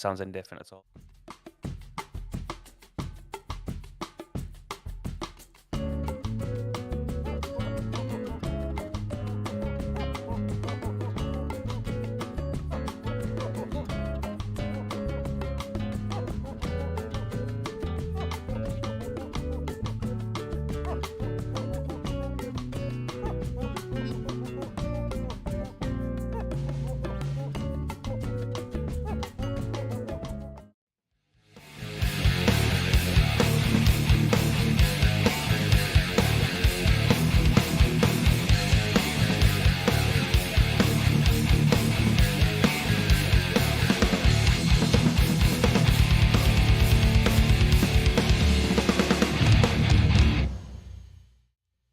sounds indifferent at all.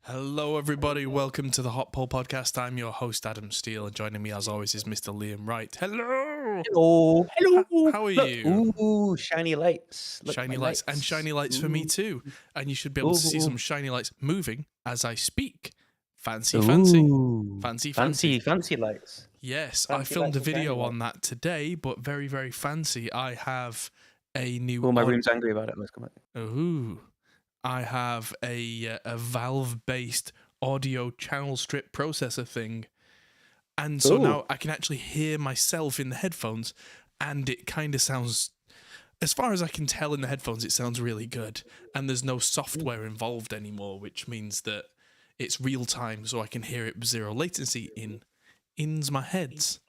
Hello, everybody. Welcome to the Hot Pole Podcast. I'm your host, Adam Steele, and joining me, as always, is Mr. Liam Wright. Hello. Hello. Hello. How are Look. you? Ooh, shiny lights. Look, Shiny my lights. And shiny lights for me too. And you should be able to see some shiny lights moving as I speak. Fancy lights. Yes, Fancy I filmed a lights and video shiny on that today, but very, very fancy. I have a new... Oh, my room's angry about it. Let's come back. Ooh. I have a Valve-based audio channel strip processor thing. And so now I can actually hear myself in the headphones, and it kind of sounds, as far as I can tell in the headphones, it sounds really good. And there's no software involved anymore, which means that it's real time, so I can hear it with zero latency in's my heads.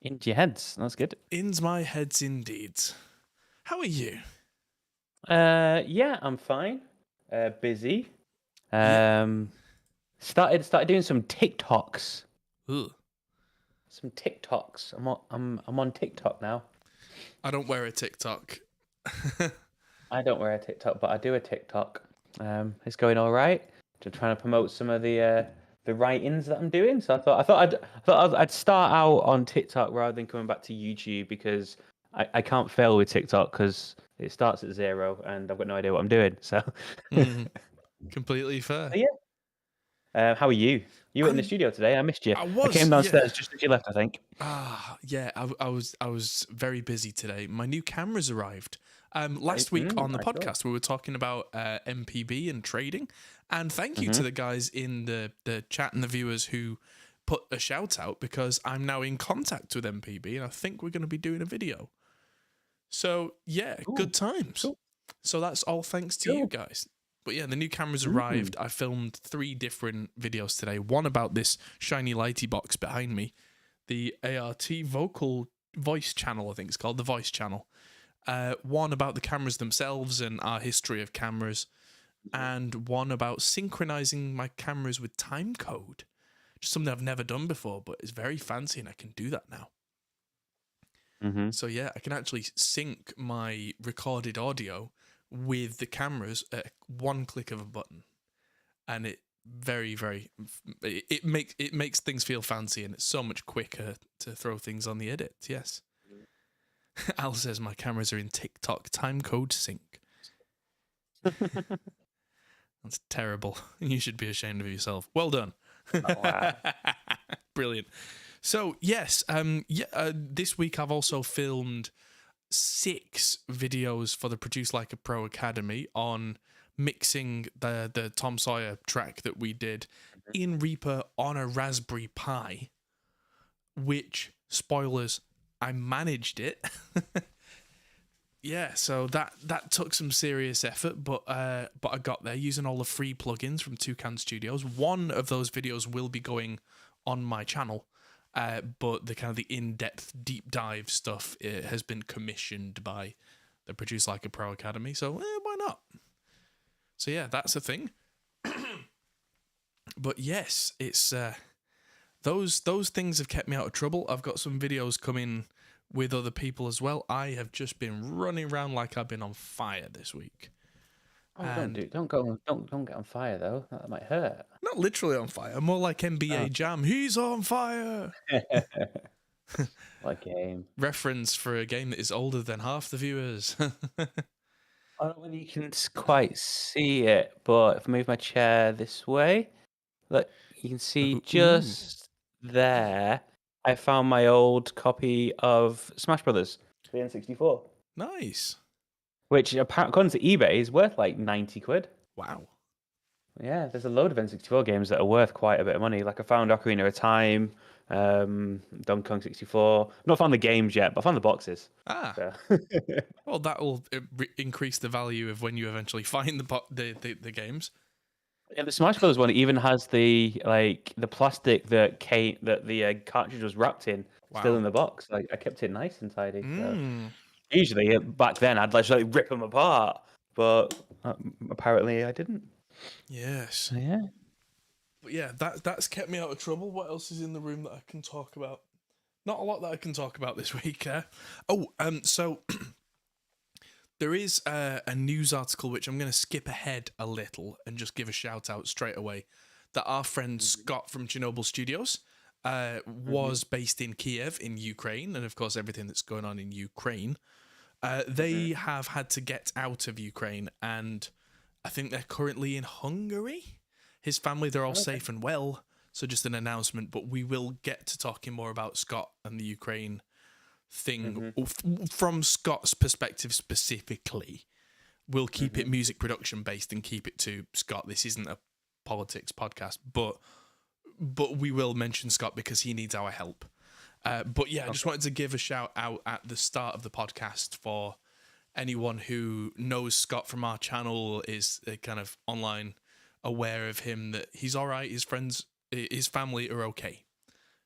Into your heads. That's good. In's my heads indeed. How are you? Yeah, I'm fine. Busy. Started doing some TikToks. Ugh. Some TikToks. I'm on TikTok now. I don't wear a TikTok. I don't wear a TikTok, but I do a TikTok. It's going all right. Just trying to promote some of the write-ins that I'm doing. So I thought I'd start out on TikTok rather than coming back to YouTube, because I can't fail with TikTok because it starts at 0 and I've got no idea what I'm doing. So Completely fair. So, yeah. How are you? You were in the studio today. I missed you. I came downstairs just as you left, I think. Yeah. I was very busy today. My new cameras arrived. Last week on the podcast, we were talking about MPB and trading. And thank you to the guys in the chat and the viewers who put a shout out, because I'm now in contact with MPB and I think we're going to be doing a video. So, yeah, good times. Cool. So that's all thanks to you guys. But yeah, the new cameras arrived. I filmed 3 different videos today. One about this shiny lighty box behind me, the ART vocal voice channel, I think it's called, the voice channel. One about the cameras themselves and our history of cameras. And one about synchronizing my cameras with time code. Just something I've never done before, but it's very fancy and I can do that now. So yeah, I can actually sync my recorded audio with the cameras at one click of a button, and it makes things feel fancy, and it's so much quicker to throw things on the edit. Yes. Al says my cameras are in TikTok time code sync. That's terrible. You should be ashamed of yourself. Well done. Oh, wow. Brilliant. So yes, this week I've also filmed 6 videos for the Produce Like a Pro Academy on mixing the Tom Sawyer track that we did in Reaper on a Raspberry Pi, which, spoilers, I managed it. Yeah, so that took some serious effort, but I got there using all the free plugins from Toucan Studios. One of those videos will be going on my channel. But the kind of the in-depth, deep dive stuff has been commissioned by the Produce Like a Pro Academy. So why not? So yeah, that's a thing. But yes, it's those things have kept me out of trouble. I've got some videos coming with other people as well. I have just been running around like I've been on fire this week. Oh, don't get on fire though. That might hurt. Not literally on fire, more like NBA Jam. He's on fire. What game? Reference for a game that is older than half the viewers. I don't know whether you can quite see it, but if I move my chair this way, look, you can see just there. I found my old copy of Smash Brothers the N64. Nice. Which, according to eBay, is worth like 90 quid. Wow. Yeah, there's a load of N64 games that are worth quite a bit of money. Like I found Ocarina of Time, Donkey Kong 64. I've not found the games yet, but I found the boxes. Ah. So. Well, that will increase the value of when you eventually find the games. Yeah, the Smash Bros. One even has the plastic that the cartridge was wrapped in still in the box. Like I kept it nice and tidy. So. Usually back then I'd like rip them apart, but apparently I didn't. Yes. Yeah. But yeah, that's kept me out of trouble. What else is in the room that I can talk about? Not a lot that I can talk about this week. So there is a news article which I'm going to skip ahead a little and just give a shout out straight away. That our friend Scott from Chernobyl Studios was based in Kiev in Ukraine, and of course everything that's going on in Ukraine. They have had to get out of Ukraine, and I think they're currently in Hungary. His family, they're all safe and well, so just an announcement, but we will get to talking more about Scott and the Ukraine thing from Scott's perspective specifically. We'll keep it music production based and keep it to Scott. This isn't a politics podcast, but we will mention Scott because he needs our help. But yeah, I just wanted to give a shout out at the start of the podcast for anyone who knows Scott from our channel, is kind of online aware of him, that he's all right, his friends, his family are okay.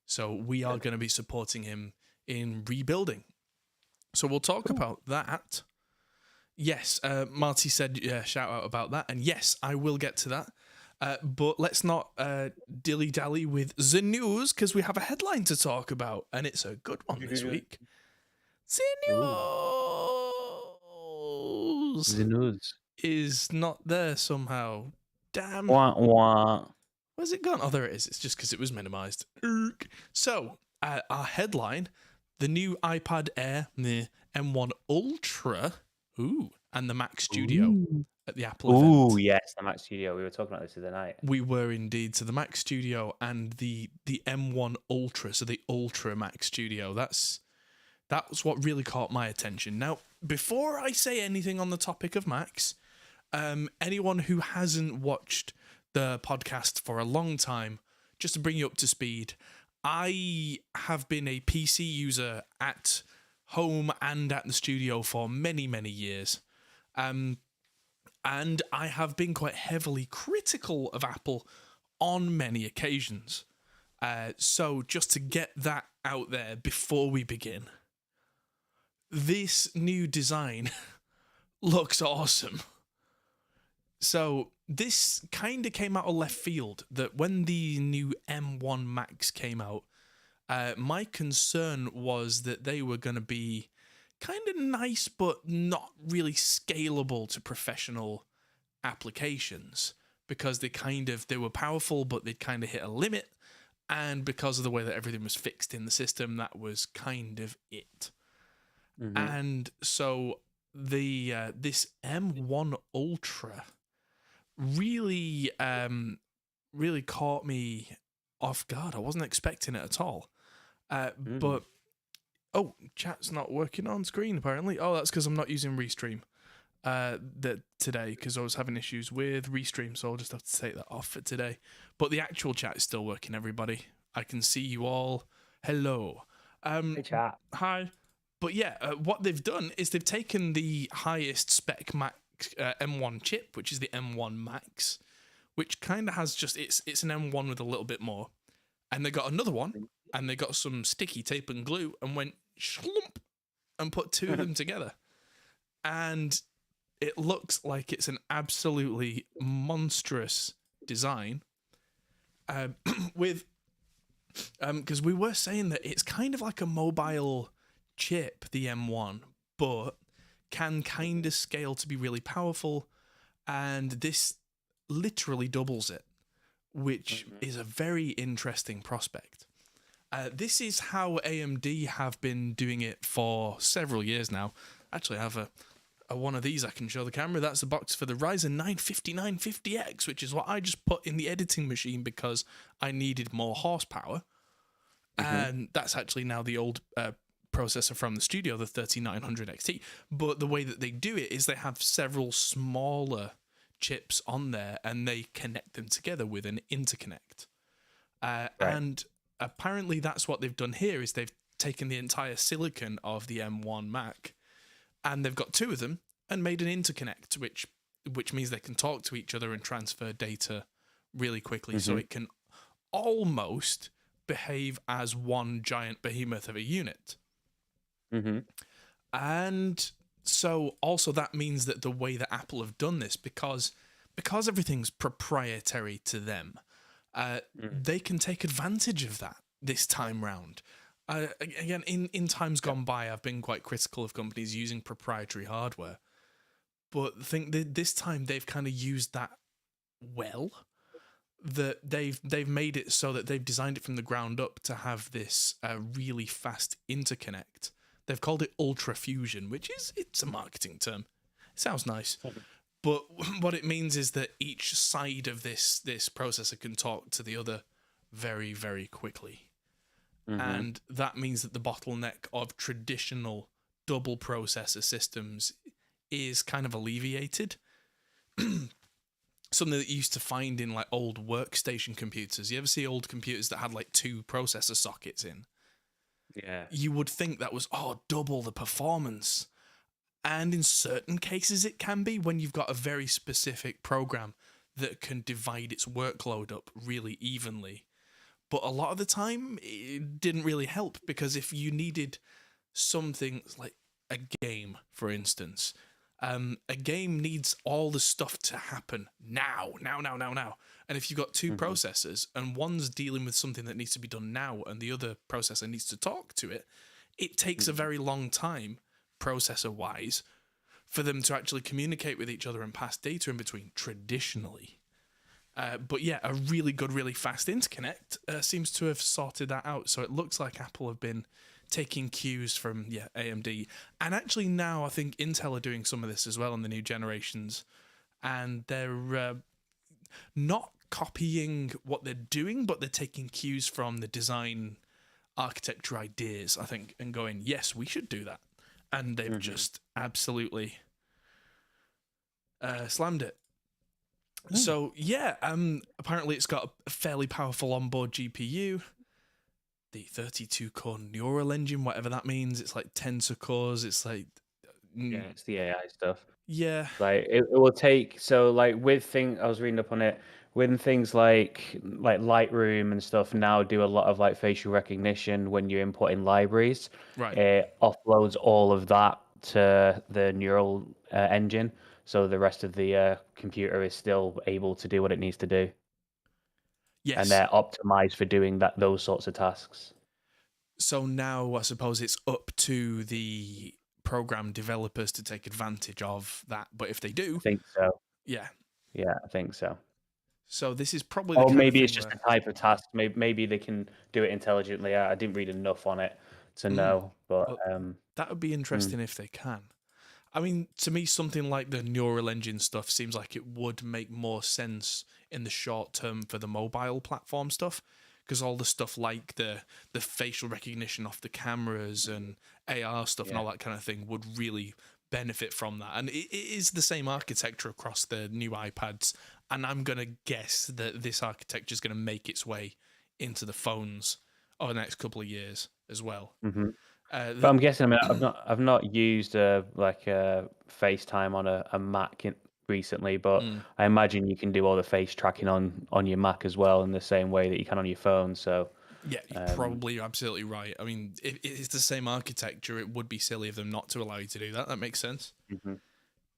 So we are going to be supporting him in rebuilding. So we'll talk about that. Yes, Marty said shout out about that. And yes, I will get to that. But let's not dilly-dally with the news, because we have a headline to talk about, and it's a good one this week. The news is not there somehow. Damn. Where's it gone? Oh, there it is. It's just because it was minimized. So, our headline, the new iPad Air, the M1 Ultra, and the Mac Studio at the Apple event. Oh, yes, the Mac Studio. We were talking about this the other night. We were indeed. So the Mac Studio and the M1 Ultra, so the Ultra Mac Studio. That's what really caught my attention. Now, before I say anything on the topic of Macs, anyone who hasn't watched the podcast for a long time, just to bring you up to speed, I have been a PC user at home and at the studio for many, many years. And I have been quite heavily critical of Apple on many occasions. So just to get that out there before we begin, this new design looks awesome. So this kind of came out of left field, that when the new M1 Macs came out, my concern was that they were going to be kind of nice, but not really scalable to professional applications, because they were powerful, but they'd kind of hit a limit. And because of the way that everything was fixed in the system, that was kind of it. And so this M1 Ultra really caught me off guard. I wasn't expecting it at all. But chat's not working on screen apparently. Oh, that's because I'm not using Restream today, because I was having issues with Restream, so I'll just have to take that off for today. But the actual chat is still working, everybody. I can see you all. Hello. Hey, chat. Hi. But yeah, what they've done is they've taken the highest spec Mac M1 chip, which is the M1 Max, which kind of has just, it's an M1 with a little bit more. And they got another one, and they got some sticky tape and glue and went schlump and put two of them together. And it looks like it's an absolutely monstrous design. Because we were saying that it's kind of like a mobile chip, the M1, but can kind of scale to be really powerful, and this literally doubles it, which is a very interesting prospect. This is how AMD have been doing it for several years now. Actually, I have a one of these I can show the camera. That's the box for the Ryzen 9 5950X, which is what I just put in the editing machine because I needed more horsepower. And that's actually now the old processor from the studio, the 3900 XT. But the way that they do it is they have several smaller chips on there, and they connect them together with an interconnect. And apparently that's what they've done here, is they've taken the entire silicon of the M1 Mac, and they've got two of them and made an interconnect, which means they can talk to each other and transfer data really quickly. So it can almost behave as one giant behemoth of a unit. And so also that means that the way that Apple have done this, because everything's proprietary to them, they can take advantage of that this time round. Again, in times gone by, I've been quite critical of companies using proprietary hardware, but I think that this time they've kind of used that well. That they've made it so that they've designed it from the ground up to have this really fast interconnect. They've called it Ultra Fusion, which it's a marketing term. It sounds nice, but what it means is that each side of this processor can talk to the other very, very quickly. And that means that the bottleneck of traditional double processor systems is kind of alleviated. Something that you used to find in like old workstation computers. You ever see old computers that had like two processor sockets in? Yeah. You would think that was, double the performance. And in certain cases it can be, when you've got a very specific program that can divide its workload up really evenly. But a lot of the time, it didn't really help, because if you needed something like a game, for instance, a game needs all the stuff to happen now. And if you've got two processors and one's dealing with something that needs to be done now and the other processor needs to talk to it, it takes a very long time, processor-wise, for them to actually communicate with each other and pass data in between, traditionally. But yeah, a really good, really fast interconnect seems to have sorted that out. So it looks like Apple have been taking cues from AMD. And actually now I think Intel are doing some of this as well in the new generations. And they're not copying what they're doing, but they're taking cues from the design architecture ideas, I think, and going, yes, we should do that. And they've just absolutely slammed it. So yeah, apparently it's got a fairly powerful onboard GPU, the 32-core neural engine, whatever that means. It's like tensor cores. It's like it's the AI stuff. Yeah, like it will take. So like with things, I was reading up on it. When things like Lightroom and stuff now do a lot of like facial recognition when you import in libraries, right. it offloads all of that to the neural engine. So the rest of the computer is still able to do what it needs to do. Yes. And they're optimized for doing those sorts of tasks. So now I suppose it's up to the program developers to take advantage of that. But if they do, I think so. Yeah, I think so. So this is probably or maybe it's just a type of task. Maybe they can do it intelligently. I didn't read enough on it to know, but that would be interesting if they can. I mean, to me, something like the neural engine stuff seems like it would make more sense in the short term for the mobile platform stuff, because all the stuff like the facial recognition off the cameras and AR stuff and all that kind of thing would really benefit from that. And it is the same architecture across the new iPads, and I'm going to guess that this architecture is going to make its way into the phones over the next couple of years as well. But I'm guessing, I mean, I've not used FaceTime on a Mac recently, but I imagine you can do all the face tracking on your Mac as well in the same way that you can on your phone. So yeah, you're probably absolutely right. I mean, if it's the same architecture, it would be silly of them not to allow you to do that. That makes sense.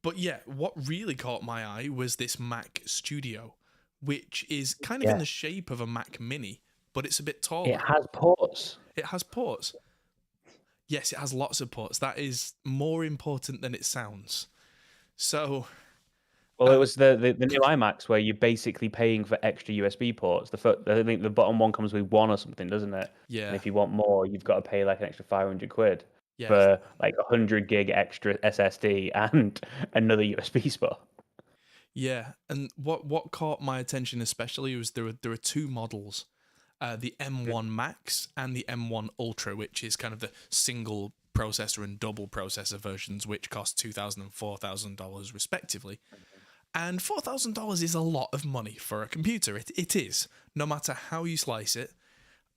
But yeah, what really caught my eye was this Mac Studio, which is kind of in the shape of a Mac Mini, but it's a bit taller. It has ports. It has ports. Yes, it has lots of ports. That is more important than it sounds. So, well, it was the new iMacs where you're basically paying for extra USB ports. I think the bottom one comes with one or something, doesn't it? Yeah. And if you want more, you've got to pay like an extra 500 quid for like 100 gig extra SSD and another USB spot. Yeah, and what caught my attention especially was there are two models. the M1 Max and the M1 Ultra, which is kind of the single processor and double processor versions, which cost $2,000 and $4,000 respectively. And $4,000 is a lot of money for a computer. It is, no matter how you slice it.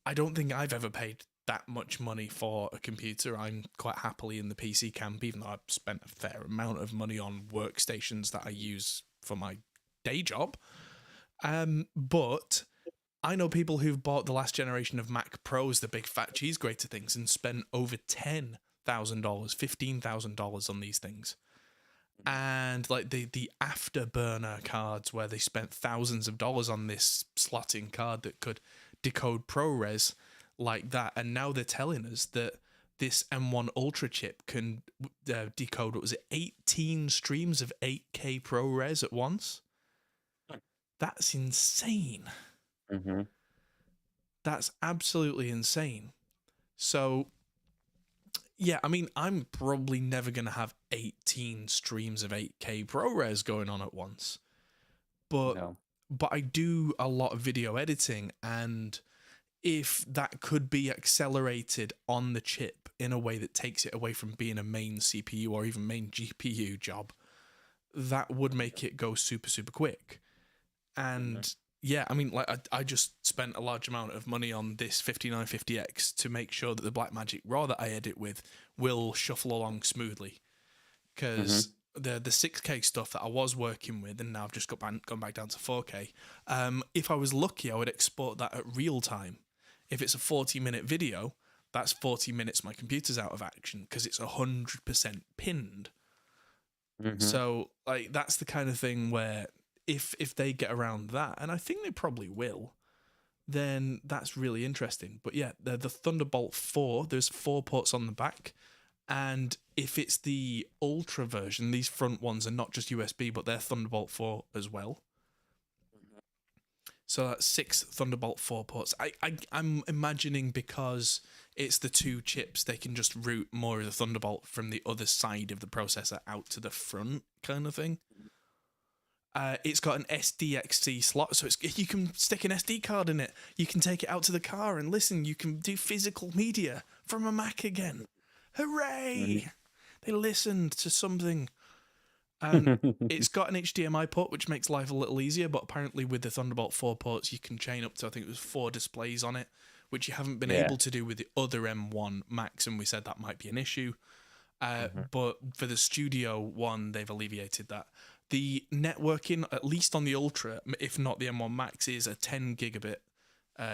I don't think I've ever paid that much money for a computer. I'm quite happily in the PC camp, even though I've spent a fair amount of money on workstations that I use for my day job. But I know people who've bought the last generation of Mac Pros, the big fat cheese grater things, and spent over $10,000, $15,000 on these things. And like the afterburner cards where they spent thousands of dollars on this slotting card that could decode ProRes like that, and now they're telling us that this M1 Ultra chip can decode, what was it, 18 streams of 8K ProRes at once. That's insane. That's absolutely insane. So yeah, I mean, I'm probably never going to have 18 streams of 8K ProRes going on at once. But I do a lot of video editing, and if that could be accelerated on the chip in a way that takes it away from being a main CPU or even main GPU job, that would make it go super, super quick. And yeah, I mean, like I just spent a large amount of money on this 5950X to make sure that the Blackmagic RAW that I edit with will shuffle along smoothly. Because the 6K stuff that I was working with, and now I've just gone back down to 4K, if I was lucky, I would export that at real time. If it's a 40-minute video, that's 40 minutes my computer's out of action because it's 100% pinned. So like that's the kind of thing where if they get around that, and I think they probably will, then that's really interesting. But yeah, the Thunderbolt 4, there's 4 ports on the back, and if it's the Ultra version, these front ones are not just USB, but they're Thunderbolt 4 as well. So that's 6 Thunderbolt 4 ports. I'm imagining because it's the 2 chips, they can just route more of the Thunderbolt from the other side of the processor out to the front kind of thing. It's got an SDXC slot, so you can stick an SD card in it. You can take it out to the car and listen. You can do physical media from a Mac again. Hooray! They listened to something. It's got an HDMI port, which makes life a little easier, but apparently with the Thunderbolt 4 ports, you can chain up to, I think it was 4 displays on it, which you haven't been able to do with the other M1 Max, and we said that might be an issue. But for the Studio one, they've alleviated that. The networking, at least on the Ultra, if not the M1 Max, is a 10 gigabit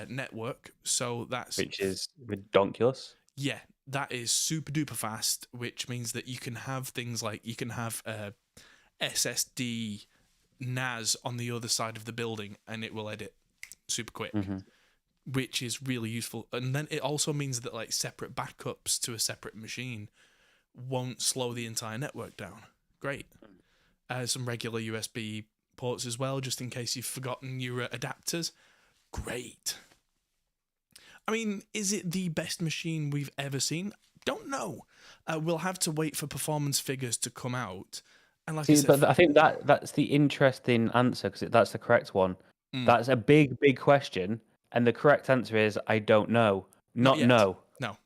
network. So that's... Which is ridiculous. Yeah, that is super duper fast, which means that you can have things like, you can have SSD NAS on the other side of the building and it will edit super quick, which is really useful. And then it also means that like separate backups to a separate machine won't slow the entire network down. Great. Some regular USB ports as well, just in case you've forgotten your adapters. Great. I mean, is it the best machine we've ever seen? Don't know. We'll have to wait for performance figures to come out. And like I said, but I think that's the interesting answer, because that's the correct one. That's a big question, and the correct answer is I don't know. Not no. No.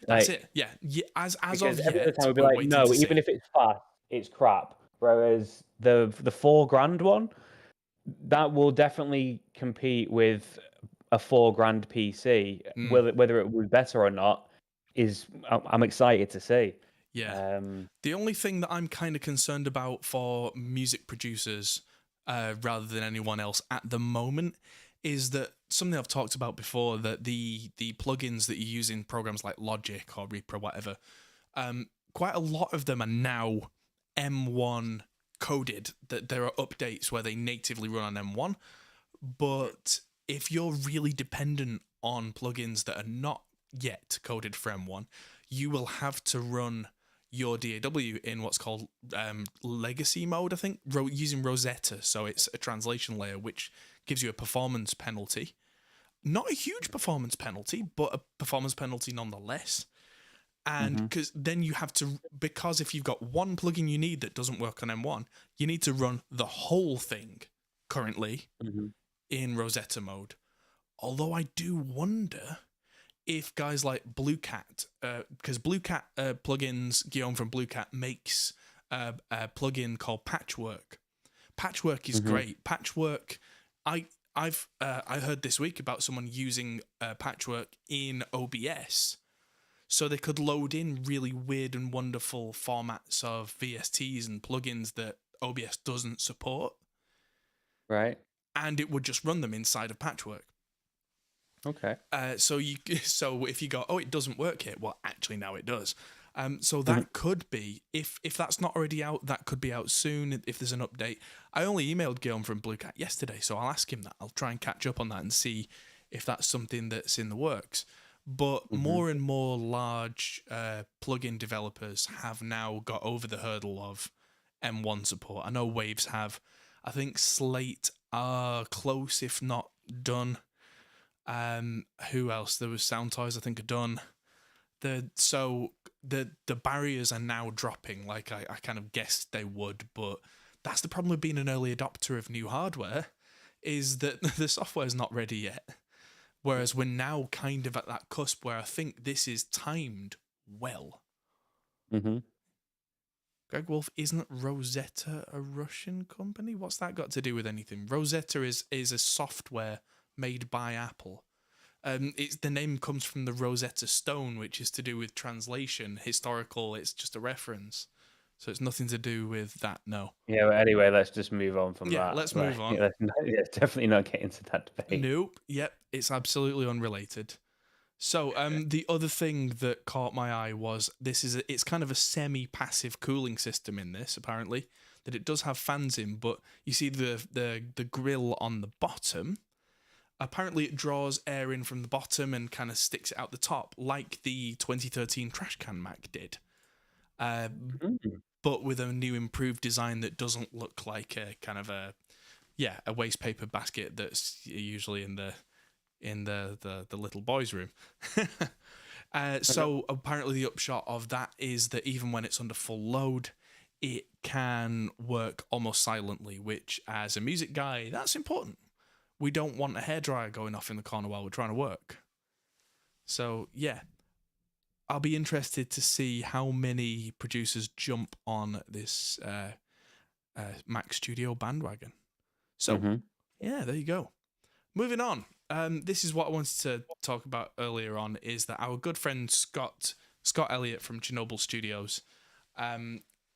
That's it. Yeah. As of yet, every time we'll be like, no, even if it's fast, it's crap. Whereas the $4,000 one, that will definitely compete with a $4,000 PC. Whether it will be better or not is I'm excited to see. Yeah. The only thing that I'm kind of concerned about for music producers, rather than anyone else at the moment, is that something I've talked about before, that the plugins that you use in programs like Logic or Reaper or whatever, quite a lot of them are now M1 coded, that there are updates where they natively run on M1. But if you're really dependent on plugins that are not yet coded for M1, you will have to run your DAW in what's called legacy mode, I think, using Rosetta. So it's a translation layer, which gives you a performance penalty. Not a huge performance penalty, but a performance penalty nonetheless. And because then you have to, because if you've got one plugin you need that doesn't work on M1, you need to run the whole thing currently in Rosetta mode. Although I do wonder if guys like Blue Cat, because Blue Cat plugins, Guillaume from Blue Cat makes a plugin called Patchwork. Patchwork is great. Patchwork, I heard this week about someone using Patchwork in OBS, so they could load in really weird and wonderful formats of VSTs and plugins that OBS doesn't support. Right. And it would just run them inside of Patchwork. Okay. So if you go, oh, it doesn't work here. Well, actually, now it does. So that could be, if that's not already out, that could be out soon if there's an update. I only emailed Guillaume from Blue Cat yesterday, so I'll ask him that. I'll try and catch up on that and see if that's something that's in the works. But more and more large plugin developers have now got over the hurdle of M1 support. I know Waves have. I think Slate are close, if not done. Who else? There was Sound Toys, I think, are done. So the barriers are now dropping, like I kind of guessed they would, but that's the problem with being an early adopter of new hardware, is that the software is not ready yet. Whereas we're now kind of at that cusp where I think this is timed well. Greg Wolf, isn't Rosetta a Russian company? What's that got to do with anything? Rosetta is a software made by Apple. The name comes from the Rosetta Stone, which is to do with translation, historical. It's just a reference, so it's nothing to do with that. No. Yeah. But anyway, let's just move on from that. Yeah, let's move on. Let's definitely not get into that debate. Nope. Yep. It's absolutely unrelated. So, the other thing that caught my eye was it's kind of a semi-passive cooling system in this. Apparently, that it does have fans in, but you see the grill on the bottom. Apparently, it draws air in from the bottom and kind of sticks it out the top, like the 2013 Trashcan Mac did. But with a new improved design that doesn't look like a kind of a waste paper basket that's usually in the little boys' room. So apparently the upshot of that is that even when it's under full load, it can work almost silently, which as a music guy, that's important. We don't want a hairdryer going off in the corner while we're trying to work. So, yeah. I'll be interested to see how many producers jump on this Mac Studio bandwagon. So, yeah, there you go. Moving on. This is what I wanted to talk about earlier on, is that our good friend Scott Elliott from Chernobyl Studios,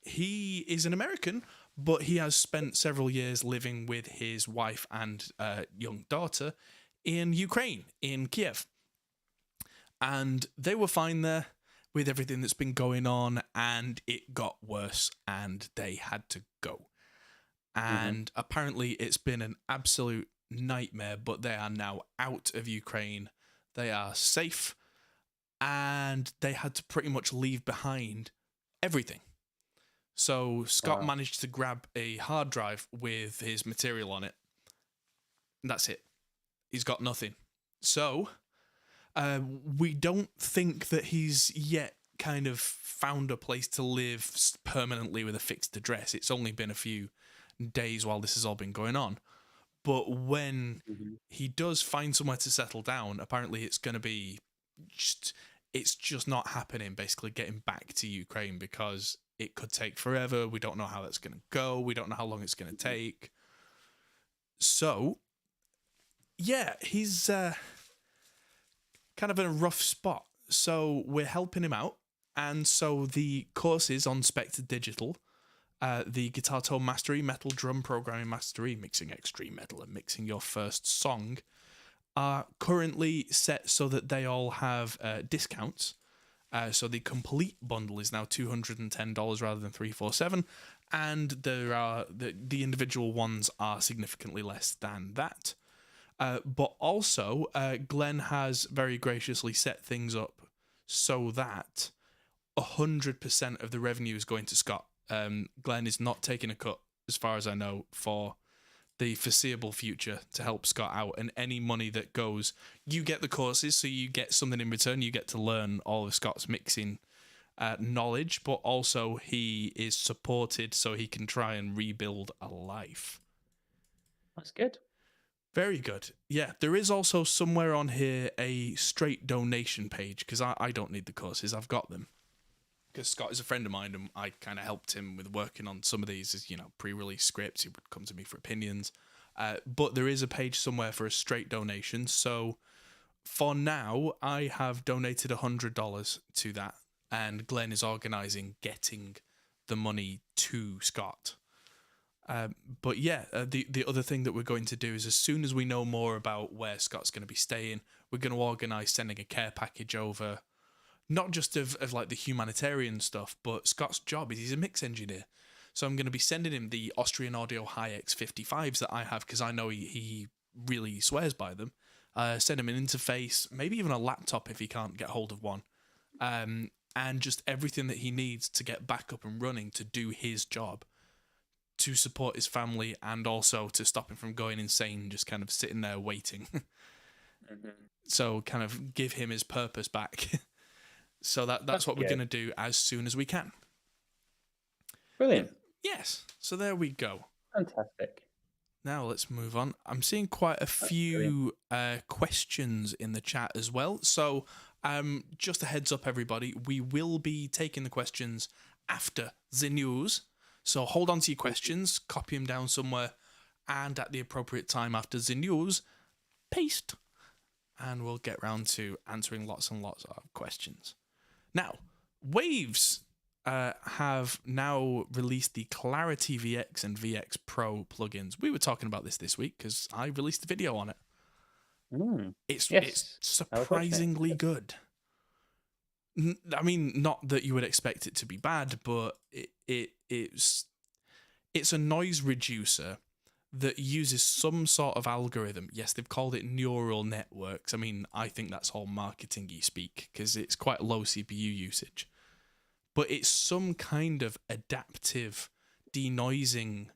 he is an American, but he has spent several years living with his wife and young daughter in Ukraine, in Kiev. And they were fine there with everything that's been going on, and it got worse, and they had to go. And apparently it's been an absolute nightmare, but they are now out of Ukraine. They are safe, and they had to pretty much leave behind everything. So Scott managed to grab a hard drive with his material on it. And that's it. He's got nothing. So we don't think that he's yet kind of found a place to live permanently with a fixed address. It's only been a few days while this has all been going on. But when he does find somewhere to settle down, apparently it's going to be it's just not happening, basically getting back to Ukraine, because it could take forever. We don't know how that's going to go. We don't know how long it's going to take. So, yeah, he's kind of in a rough spot. So we're helping him out. And so the courses on Spectre Digital, the guitar tone mastery, metal drum programming mastery, mixing extreme metal and mixing your first song, are currently set so that they all have discounts. So the complete bundle is now $210 rather than $347, and there are the individual ones are significantly less than that. But also, Glenn has very graciously set things up so that 100% of the revenue is going to Scott. Glenn is not taking a cut, as far as I know, for the foreseeable future to help Scott out, and any money that goes, you get the courses, so you get something in return. You get to learn all of Scott's mixing knowledge, but also he is supported so he can try and rebuild a life. That's good. Very good. Yeah, there is also somewhere on here a straight donation page, because I don't need the courses, I've got them. Because Scott is a friend of mine, and I kind of helped him with working on some of these, as pre-release scripts. He would come to me for opinions. But there is a page somewhere for a straight donation. So for now, I have donated $100 to that, and Glenn is organising getting the money to Scott. But yeah, the other thing that we're going to do is, as soon as we know more about where Scott's going to be staying, we're going to organise sending a care package over, not just of like the humanitarian stuff, but Scott's job is he's a mix engineer. So I'm going to be sending him the Austrian Audio Hi-X 55s that I have, because I know he really swears by them. Send him an interface, maybe even a laptop if he can't get hold of one. And just everything that he needs to get back up and running to do his job, to support his family, and also to stop him from going insane, just kind of sitting there waiting. So kind of give him his purpose back. So that's what we're going to do as soon as we can. Brilliant. Yes. So there we go. Fantastic. Now let's move on. I'm seeing quite a few questions in the chat as well. So just a heads up, everybody, we will be taking the questions after the news. So hold on to your questions, copy them down somewhere, and at the appropriate time after the news, paste. And we'll get round to answering lots and lots of questions. Now, Waves have now released the Clarity VX and VX Pro plugins. We were talking about this week because I released a video on it. It's surprisingly good. I mean, not that you would expect it to be bad, but it's a noise reducer that uses some sort of algorithm. Yes, they've called it neural networks. I mean, I think that's all marketing-y speak, because it's quite low CPU usage. But it's some kind of adaptive denoising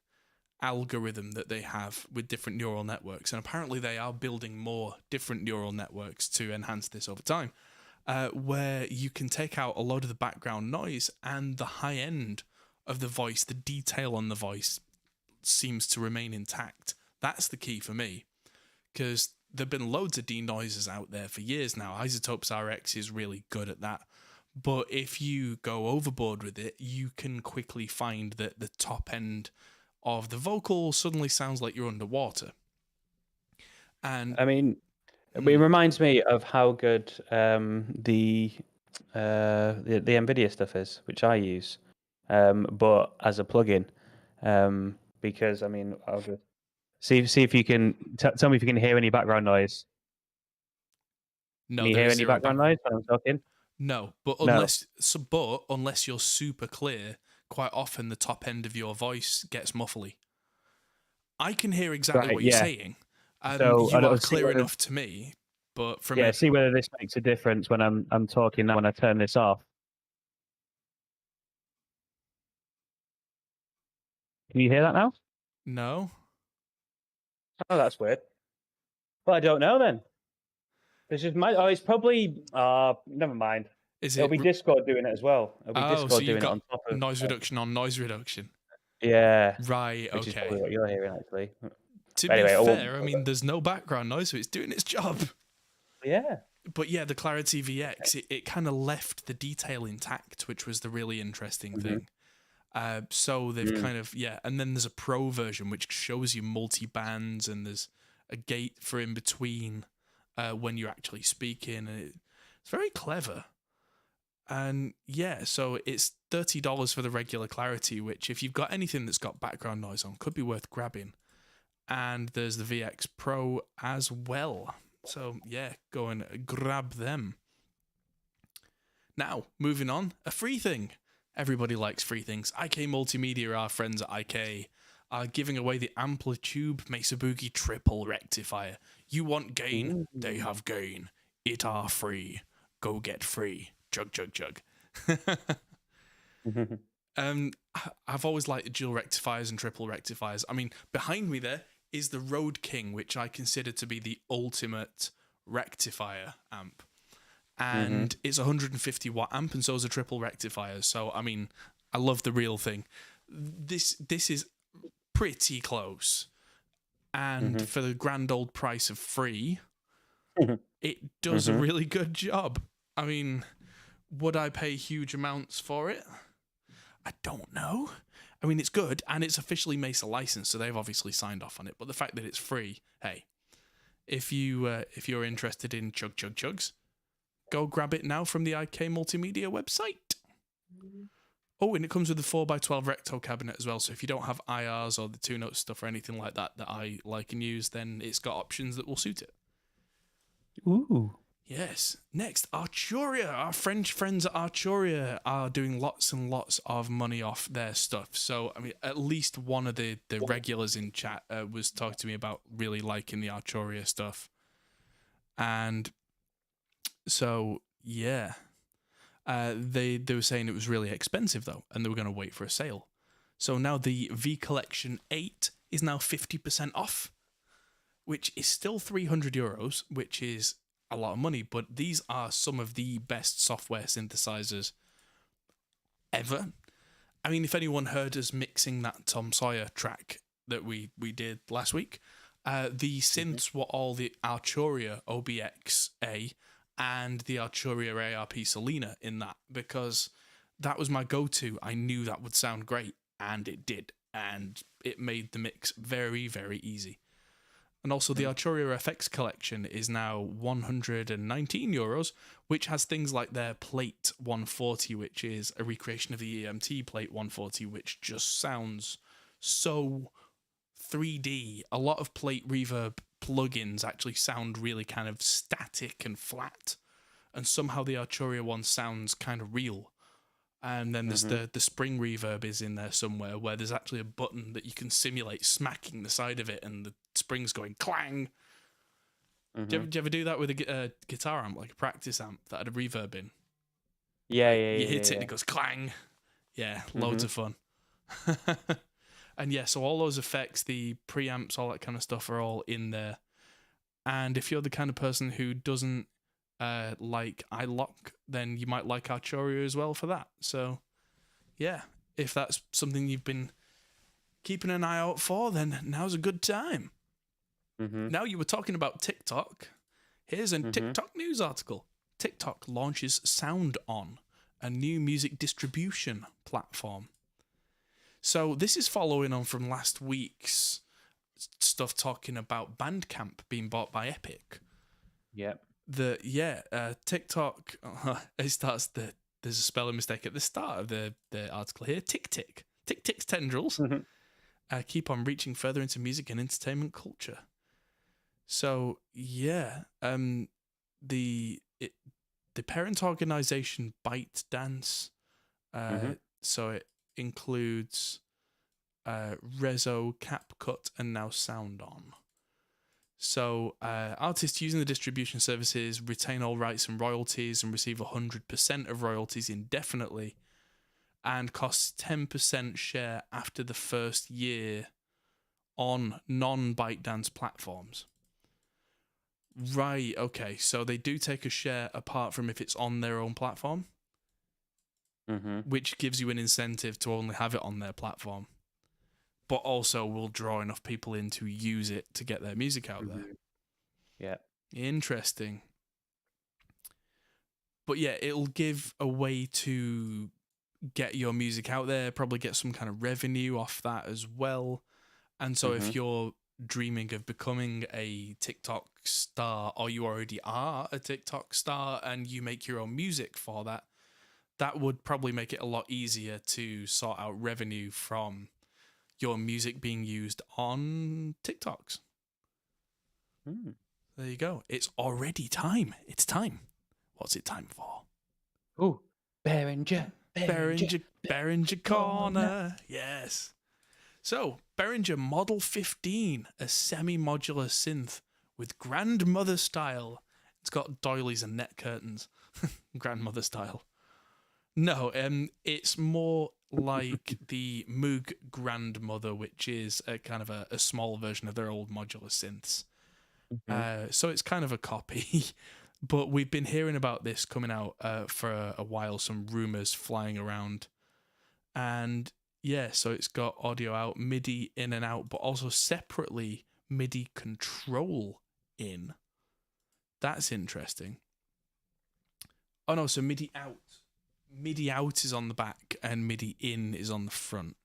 algorithm that they have with different neural networks. And apparently they are building more different neural networks to enhance this over time, where you can take out a lot of the background noise, and the high end of the voice, the detail on the voice, seems to remain intact. That's the key for me, because there have been loads of denoisers out there for years now. Isotopes RX is really good at that. But if you go overboard with it, you can quickly find that the top end of the vocal suddenly sounds like you're underwater. And I mean, it reminds me of how good the NVIDIA stuff is, which I use, but as a plugin. Because I mean, I'll just see if you can tell me if you can hear any background noise. No, can you hear any background noise when I'm talking? No, but unless you're super clear, quite often the top end of your voice gets muffly. I can hear exactly what you're saying. So you are clear enough to me, but from see whether this makes a difference when I'm talking now when I turn this off. Can you hear that now? No. Oh, that's weird. Well, I don't know then. This is my. Oh, it's probably. Never mind. It'll be Discord doing it as well. It'll be Discord so doing you've got it on top of noise reduction on noise reduction. Yeah. Right. Which is okay. probably what you're hearing actually. To be fair, I mean, there's no background noise, so it's doing its job. Yeah. But yeah, the Clarity VX, it kind of left the detail intact, which was the really interesting thing. So they've kind of, and then there's a pro version which shows you multi-bands, and there's a gate for in between when you're actually speaking. And it's very clever. And yeah, so it's $30 for the regular Clarity, which if you've got anything that's got background noise on, could be worth grabbing. And there's the VX Pro as well. So yeah, go and grab them. Now, moving on, a free thing. Everybody likes free things. IK Multimedia, our friends at IK, are giving away the Amplitude Mesa Boogie Triple Rectifier. You want gain? They have gain. It are free. Go get free. Chug, chug, chug. I've always liked dual rectifiers and triple rectifiers. I mean, behind me there is the Road King, which I consider to be the ultimate rectifier amp. And it's a 150 watt amp, and so is a triple rectifier. So, I mean, I love the real thing. This is pretty close. and for the grand old price of free, it does a really good job. I mean, would I pay huge amounts for it? I don't know. I mean, it's good, and it's officially Mesa licensed, so they've obviously signed off on it. But the fact that it's free, hey, if you're interested in chugs, go grab it now from the IK Multimedia website. Oh, and it comes with a 4x12 recto cabinet as well. So if you don't have IRs or the 2-note stuff or anything like that I like and use, then it's got options that will suit it. Ooh. Yes. Next, Arturia. Our French friends at Arturia are doing lots and lots of money off their stuff. So, I mean, at least one of the regulars in chat was talking to me about really liking the Arturia stuff. And so, yeah. They were saying it was really expensive, though, and they were going to wait for a sale. So now the V Collection 8 is now 50% off, which is still €300, which is a lot of money, but these are some of the best software synthesizers ever. I mean, if anyone heard us mixing that Tom Sawyer track that we did last week, the synths were all the Arturia OBX-A and the Arturia ARP Selena in that, because that was my go-to. I knew that would sound great, and it did, and it made the mix very, very easy. And also the Arturia FX collection is now €119, which has things like their Plate 140, which is a recreation of the EMT Plate 140, which just sounds so 3D. A lot of Plate Reverb plugins actually sound really kind of static and flat, and somehow the Arturia one sounds kind of real. And then there's the spring reverb is in there somewhere, where there's actually a button that you can simulate smacking the side of it and the springs going clang. Do you ever do that with a guitar amp, like a practice amp that had a reverb in? Yeah, You hit it and it goes clang. Yeah, loads of fun. And yeah, so all those effects, the preamps, all that kind of stuff are all in there. And if you're the kind of person who doesn't like iLok, then you might like Arturia as well for that. So yeah, if that's something you've been keeping an eye out for, then now's a good time. Now you were talking about TikTok. Here's a TikTok news article. TikTok launches Sound On, a new music distribution platform. So this is following on from last week's stuff talking about Bandcamp being bought by Epic. Yep. TikTok, it starts there's a spelling mistake at the start of the article here. Tick's tendrils keep on reaching further into music and entertainment culture. So yeah, the parent organization ByteDance, so it includes Rezo, CapCut, and now Sound On. So artists using the distribution services retain all rights and royalties and receive 100% of royalties indefinitely, and costs 10% share after the first year on non-ByteDance platforms. Right, okay, so they do take a share apart from if it's on their own platform, which gives you an incentive to only have it on their platform, but also will draw enough people in to use it to get their music out there. Yeah. Interesting. But yeah, it'll give a way to get your music out there, probably get some kind of revenue off that as well. And so if you're dreaming of becoming a TikTok star, or you already are a TikTok star and you make your own music for that, that would probably make it a lot easier to sort out revenue from your music being used on TikToks. There you go. It's already time. It's time. What's it time for? Oh, Behringer Corner. Yes. So, Behringer Model 15, a semi-modular synth with grandmother style. It's got doilies and net curtains. Grandmother style. No, it's more like the Moog Grandmother, which is a kind of a small version of their old modular synths. So it's kind of a copy, but we've been hearing about this coming out for a while, some rumors flying around. And yeah, so it's got audio out, MIDI in and out, but also separately MIDI control in. That's interesting. Oh no, so MIDI out. MIDI out is on the back and MIDI in is on the front.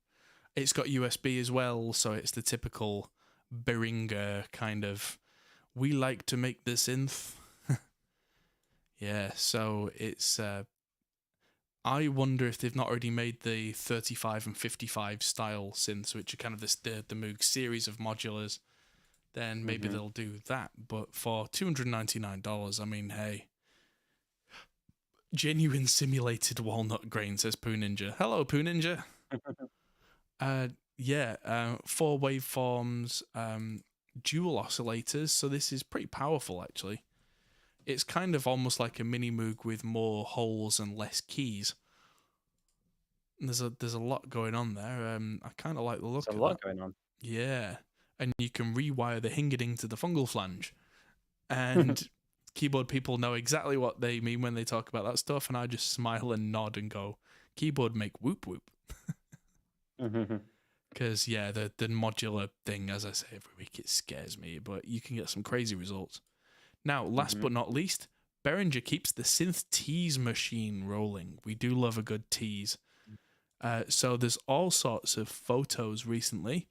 It's got USB as well, so it's the typical Behringer kind of, we like to make the synth. Yeah, so it's, I wonder if they've not already made the 35 and 55 style synths, which are kind of the Moog series of modulars. Then maybe they'll do that. But for $299, I mean, hey. Genuine simulated walnut grain, says Poo Ninja. Hello, Poo Ninja. Yeah, 4 waveforms, dual oscillators. So this is pretty powerful, actually. It's kind of almost like a mini Moog with more holes and less keys. And there's a lot going on there. I kind of like the look of it. There's a lot going on. Yeah. And you can rewire the hingeding to the fungal flange. And keyboard people know exactly what they mean when they talk about that stuff. And I just smile and nod and go, keyboard make whoop whoop. Because, yeah, the modular thing, as I say every week, it scares me. But you can get some crazy results. Now, last but not least, Behringer keeps the synth tease machine rolling. We do love a good tease. So there's all sorts of photos recently.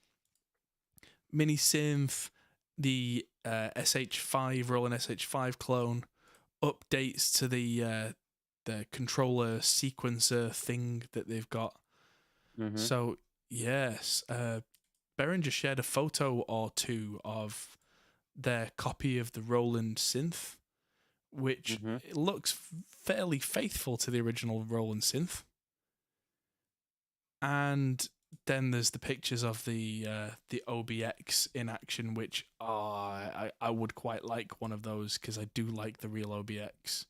Mini synth, the SH5 rolling SH5 clone, updates to the controller sequencer thing that they've got. So yes, Behringer shared a photo or two of their copy of the Roland synth, which it looks fairly faithful to the original Roland synth. And then there's the pictures of the OBX in action, which I would quite like one of those because I do like the real OBX.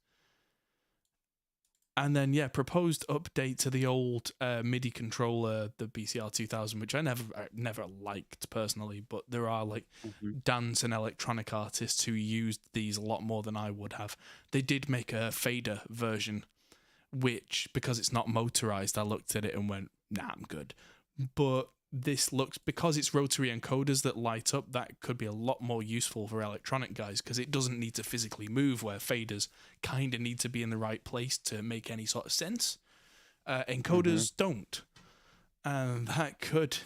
And then, yeah, proposed update to the old MIDI controller, the BCR 2000, which I never liked personally, but there are like dance and electronic artists who used these a lot more than I would have. They did make a fader version, which, because it's not motorized, I looked at it and went, nah, I'm good. But this looks, because it's rotary encoders that light up, that could be a lot more useful for electronic guys because it doesn't need to physically move, where faders kind of need to be in the right place to make any sort of sense. Encoders don't. And that could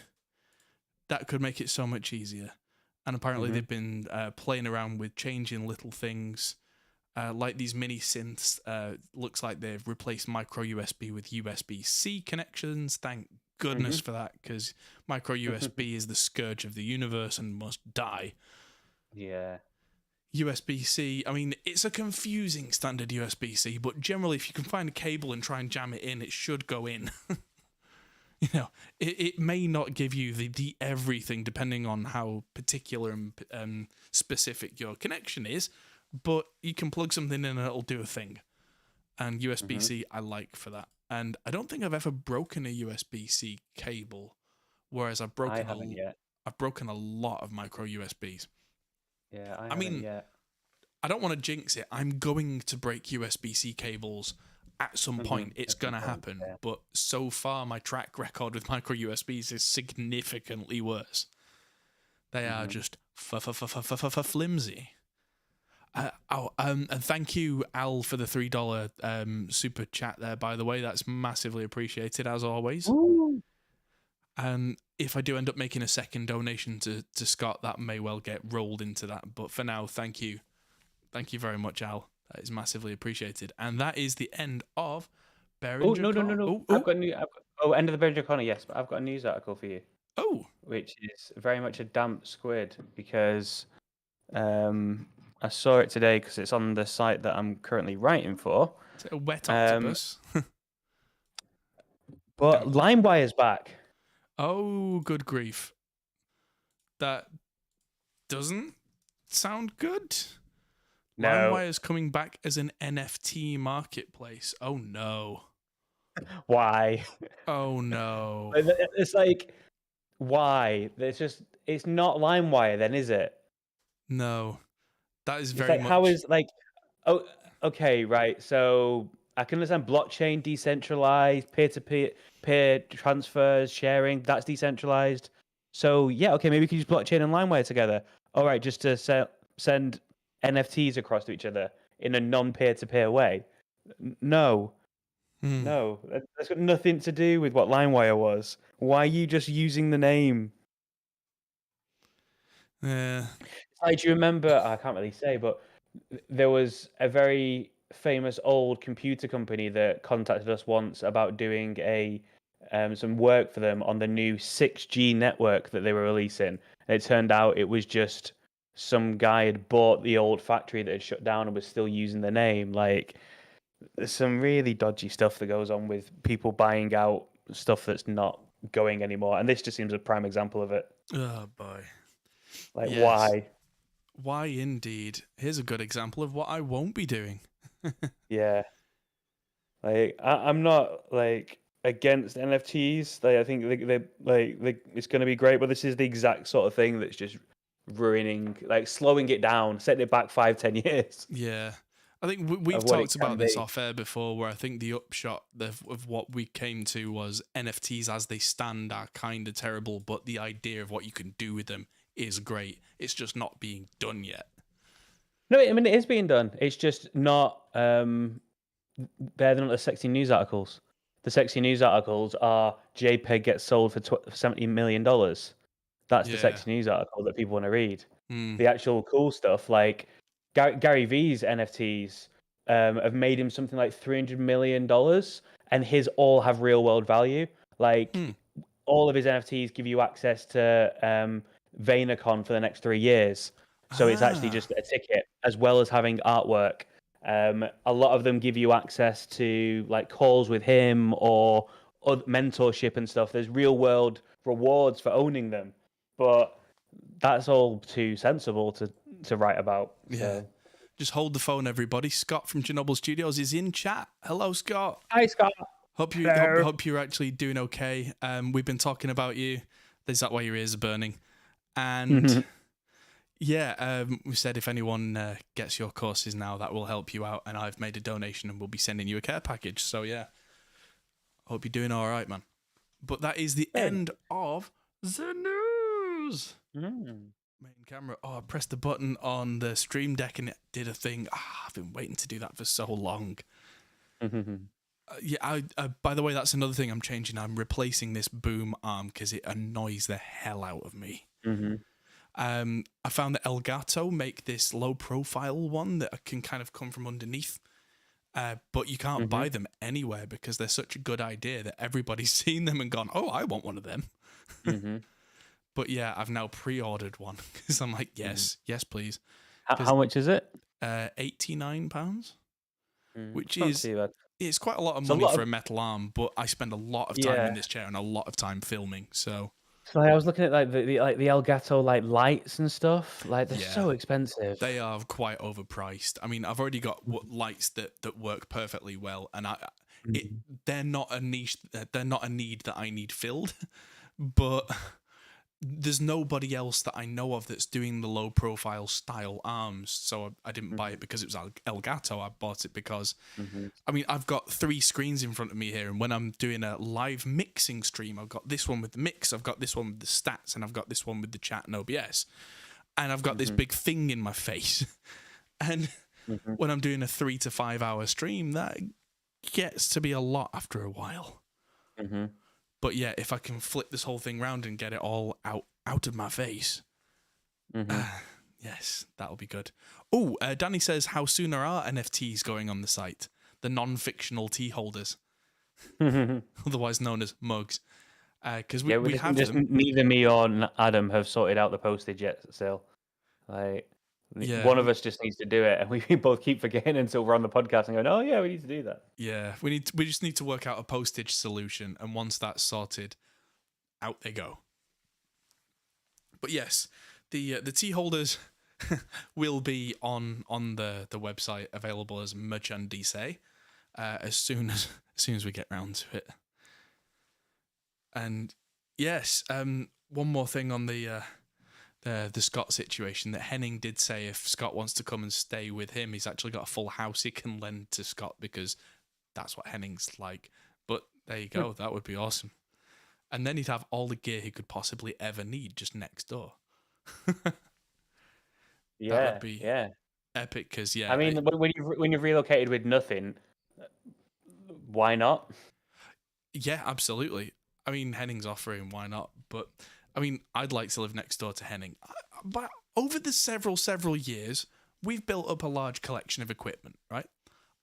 make it so much easier. And apparently they've been playing around with changing little things. Like these mini synths, looks like they've replaced micro USB with USB-C connections. Thank goodness for that, because micro USB is the scourge of the universe and must die. Yeah. USB-C, I mean, it's a confusing standard USB-C, but generally if you can find a cable and try and jam it in, it should go in. You know, it may not give you the everything depending on how particular and specific your connection is, but you can plug something in and it'll do a thing. And USB-C, I like for that. And I don't think I've ever broken a USB-C cable, whereas I've broken a lot of micro USBs. Yeah, I mean, I don't want to jinx it. I'm going to break USB-C cables at some point. It's going to happen. Yeah. But so far, my track record with micro USBs is significantly worse. They are just flimsy. And thank you, Al, for the $3 super chat there, by the way. That's massively appreciated, as always. Ooh. And if I do end up making a second donation to Scott, that may well get rolled into that. But for now, thank you. Thank you very much, Al. That is massively appreciated. And that is the end of Behringer. No. End of the Behringer Corner, yes. But I've got a news article for you. Oh. Which is very much a damp squid, because I saw it today because it's on the site that I'm currently writing for. Is it a wet octopus? But LimeWire's back. Oh, good grief. That doesn't sound good. No. LimeWire's coming back as an NFT marketplace. Oh, no. Why? Oh, no. It's like, why? It's not LimeWire then, is it? No. That is very much... How is, okay, right. So I can understand blockchain, decentralized, peer-to-peer transfers, sharing, that's decentralized. So yeah, okay, maybe we could use blockchain and LimeWire together. All right, just to send NFTs across to each other in a non-peer-to-peer way. No, Hmm. no, that's got nothing to do with what LimeWire was. Why are you just using the name? Yeah. Do you remember? I can't really say, but there was a very famous old computer company that contacted us once about doing some work for them on the new 6G network that they were releasing. And it turned out it was just some guy had bought the old factory that had shut down and was still using the name. Like, there's some really dodgy stuff that goes on with people buying out stuff that's not going anymore. And this just seems a prime example of it. Oh boy. Like, Yes. why? Why indeed? Here's a good example of what I won't be doing. Yeah. Like I'm not like against NFTs. I think it's going to be great, but this is the exact sort of thing that's just ruining, like slowing it down, setting it back 5-10 years Yeah. I think we've of what it talked can about this be. off air before, where I think the upshot of what we came to was NFTs as they stand are kind of terrible, but the idea of what you can do with them is great. It's just not being done yet. No, I mean it is being done. It's just not. They're not the sexy news articles. The sexy news articles are JPEG gets sold for $70 million. That's the Yeah. sexy news article that people want to read. Mm. The actual cool stuff, like Gary V's NFTs, have made him something like $300 million, and his all have real world value. Like Hmm. all of his NFTs give you access to VaynerCon for the next 3 years. So it's actually Ah. just a ticket as well as having artwork. A lot of them give you access to like calls with him or mentorship and stuff. There's real world rewards for owning them, but that's all too sensible to write about. Yeah. So Just hold the phone, everybody. Scott from Chernobyl Studios is in chat. Hello, Scott. hi Scott. Hope you Hello. hope you're actually doing okay. We've been talking about you. Is that why your ears are burning? And yeah, we said if anyone gets your courses now, that will help you out. And I've made a donation and we'll be sending you a care package. So yeah, hope you're doing all right, man. But that is the end of the news. Main camera. Oh, I pressed the button on the Stream Deck and it did a thing. I've been waiting to do that for so long. Yeah, by the way, that's another thing I'm changing. I'm replacing this boom arm because it annoys the hell out of me. I found that Elgato make this low profile one that can kind of come from underneath, but you can't buy them anywhere because they're such a good idea that everybody's seen them and gone, oh, I want one of them. But yeah, I've now pre-ordered one because I'm like, yes, yes, please. How much is it? £89, which Not is too bad. it's quite a lot of money for a metal arm, but I spend a lot of time in this chair and a lot of time filming. So I was looking at like the Elgato like lights and stuff. Like they're so expensive. they are quite overpriced. I mean, I've already got lights that work perfectly well, and they're not a niche. They're not a need that I need filled, but there's nobody else that I know of that's doing the low profile style arms. So I didn't buy it because it was Elgato. I bought it because, I mean, I've got 3 screens in front of me here. And when I'm doing a live mixing stream, I've got this one with the mix, I've got this one with the stats, and I've got this one with the chat and OBS. And I've got this big thing in my face. And when I'm doing a 3 to 5 hour stream, that gets to be a lot after a while. But yeah, if I can flip this whole thing around and get it all out of my face, yes, that'll be good. Oh, Danny says, how soon are our NFTs going on the site? The non-fictional tea holders, otherwise known as mugs. Because we have them. Neither me or Adam have sorted out the postage yet. Still, like one of us just needs to do it, and we both keep forgetting until we're on the podcast and going, "Oh yeah, we need to do that." Yeah, we just need to work out a postage solution, and once that's sorted, out they go. But yes, the tea holders will be on the website, available as merchandise as soon as we get round to it. And yes, one more thing on the Scott situation, that Henning did say if Scott wants to come and stay with him, he's actually got a full house he can lend to Scott because that's what Henning's like. But there you go, that would be awesome. And then he'd have all the gear he could possibly ever need just next door. That would be epic, because I mean, when you've relocated with nothing, why not? Yeah, absolutely. I mean, Henning's offering, why not? But I mean, I'd like to live next door to Henning. But over the several years, we've built up a large collection of equipment, right?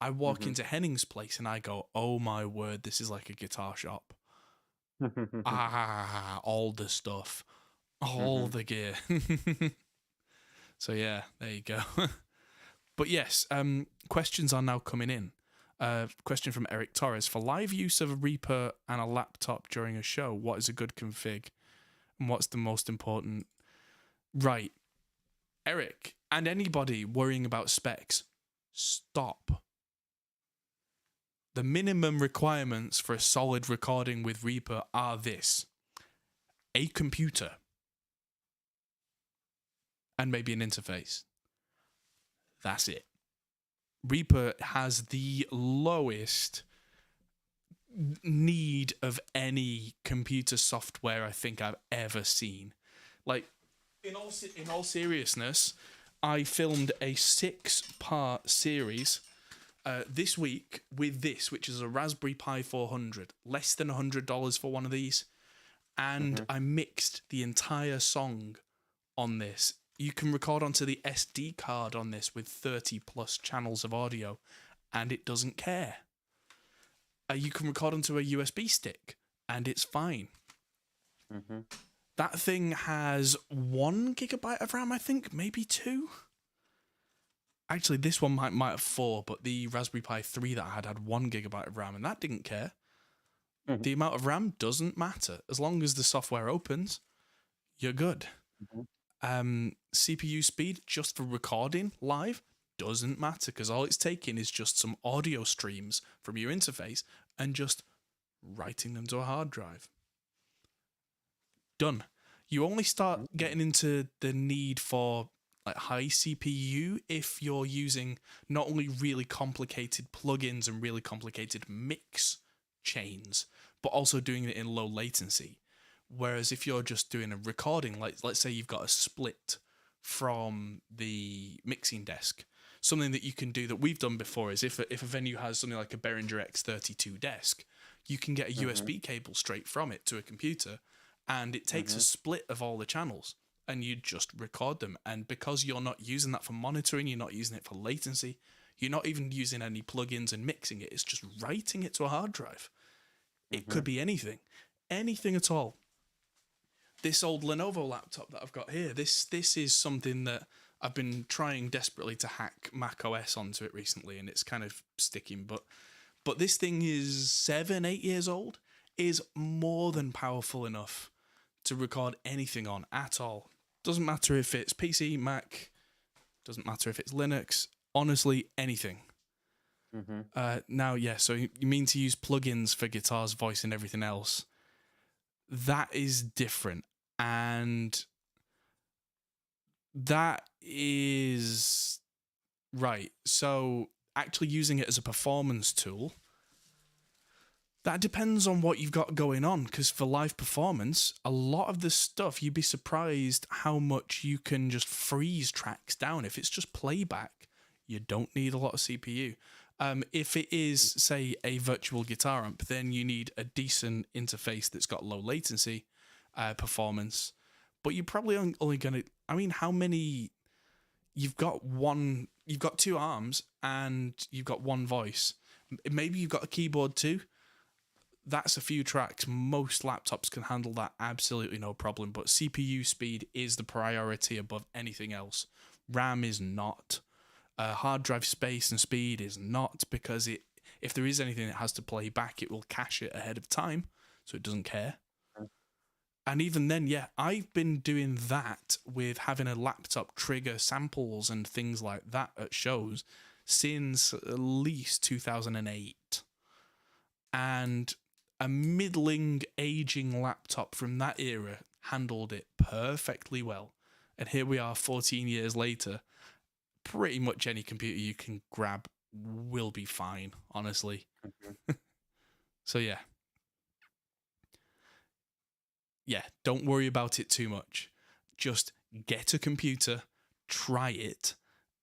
I walk into Henning's place and I go, oh my word, this is like a guitar shop. All the stuff, all the gear. So yeah, there you go. But yes, questions are now coming in. Question from Eric Torres. For live use of a Reaper and a laptop during a show, what is a good config? And what's the most important? Right. Eric, and anybody worrying about specs, stop. The minimum requirements for a solid recording with Reaper are this: a computer and maybe an interface. That's it. Reaper has the lowest need of any computer software I think I've ever seen. Like, in all seriousness, I filmed a 6-part series this week with this, which is a Raspberry Pi 400, less than $100 for one of these, and I mixed the entire song on this. You can record onto the SD card on this with 30 plus channels of audio, and it doesn't care. You can record onto a USB stick, and it's fine. That thing has 1 gigabyte of RAM, I think, maybe 2. Actually, this one might have 4, but the Raspberry Pi 3 that I had 1 gigabyte of RAM, and that didn't care. The amount of RAM doesn't matter. As long as the software opens, you're good. CPU speed, just for recording live, doesn't matter, because all it's taking is just some audio streams from your interface and just writing them to a hard drive. Done. You only start getting into the need for like high CPU if you're using not only really complicated plugins and really complicated mix chains, but also doing it in low latency. Whereas if you're just doing a recording, like let's say you've got a split from the mixing desk, something that you can do that we've done before is if a venue has something like a Behringer X32 desk, you can get a USB cable straight from it to a computer, and it takes a split of all the channels, and you just record them. And because you're not using that for monitoring, you're not using it for latency, you're not even using any plugins and mixing it, it's just writing it to a hard drive. It could be anything at all. This old Lenovo laptop that I've got here, this is something that I've been trying desperately to hack Mac OS onto it recently, and it's kind of sticking, but this thing is 7-8 years old, is more than powerful enough to record anything on at all. Doesn't matter if it's PC, Mac, doesn't matter if it's Linux, honestly, anything. Now, yeah, so you mean to use plugins for guitars, voice, and everything else. That is different. And that is right. So actually using it as a performance tool, that depends on what you've got going on. Because for live performance, a lot of the stuff, you'd be surprised how much you can just freeze tracks down. If it's just playback, you don't need a lot of CPU. If it is, say, a virtual guitar amp, then you need a decent interface that's got low latency performance. But you're probably only going to... I mean, how many... You've got 2 arms and you've got 1 voice. Maybe you've got a keyboard too. That's a few tracks. Most laptops can handle that absolutely no problem. But CPU speed is the priority above anything else. RAM is not. Hard drive space and speed is not, because if there is anything that has to play back, it will cache it ahead of time, so it doesn't care. And even then, yeah, I've been doing that with having a laptop trigger samples and things like that at shows since at least 2008. And a middling, aging laptop from that era handled it perfectly well. And here we are 14 years later. Pretty much any computer you can grab will be fine, honestly. So yeah. yeah, don't worry about it too much. Just get a computer, try it,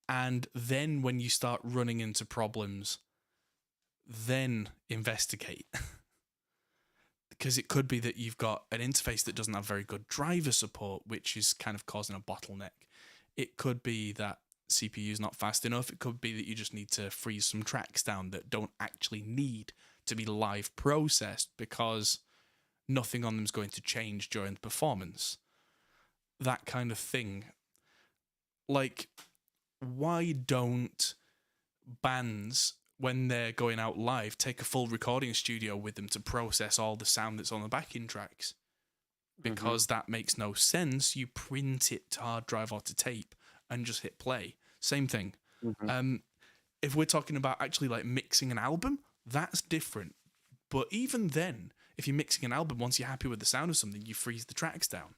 and then when you start running into problems, then investigate. Because it could be that you've got an interface that doesn't have very good driver support, which is kind of causing a bottleneck. It could be that CPU is not fast enough. It could be that you just need to freeze some tracks down that don't actually need to be live processed because nothing on them is going to change during the performance. That kind of thing. Like, why don't bands, when they're going out live, take a full recording studio with them to process all the sound that's on the backing tracks? Because that makes no sense. You print it to hard drive or to tape and just hit play. Same thing. If we're talking about actually like mixing an album, that's different. But even then, if you're mixing an album, once you're happy with the sound of something, you freeze the tracks down.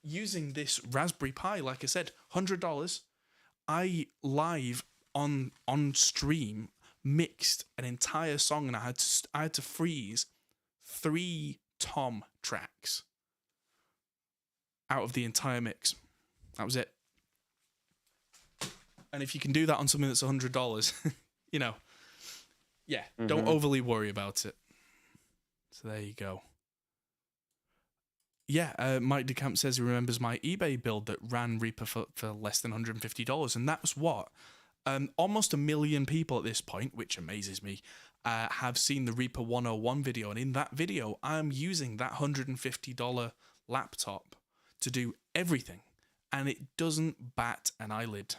Using this Raspberry Pi, like I said, $100, I live on stream mixed an entire song, and I had to freeze 3 tom tracks out of the entire mix. That was it. And if you can do that on something that's $100, you know, yeah, don't overly worry about it. So there you go. Yeah, Mike DeCamp says he remembers my eBay build that ran Reaper for less than $150, and that was what? Almost 1 million people at this point, which amazes me, have seen the Reaper 101 video, and in that video, I'm using that $150 laptop to do everything, and it doesn't bat an eyelid.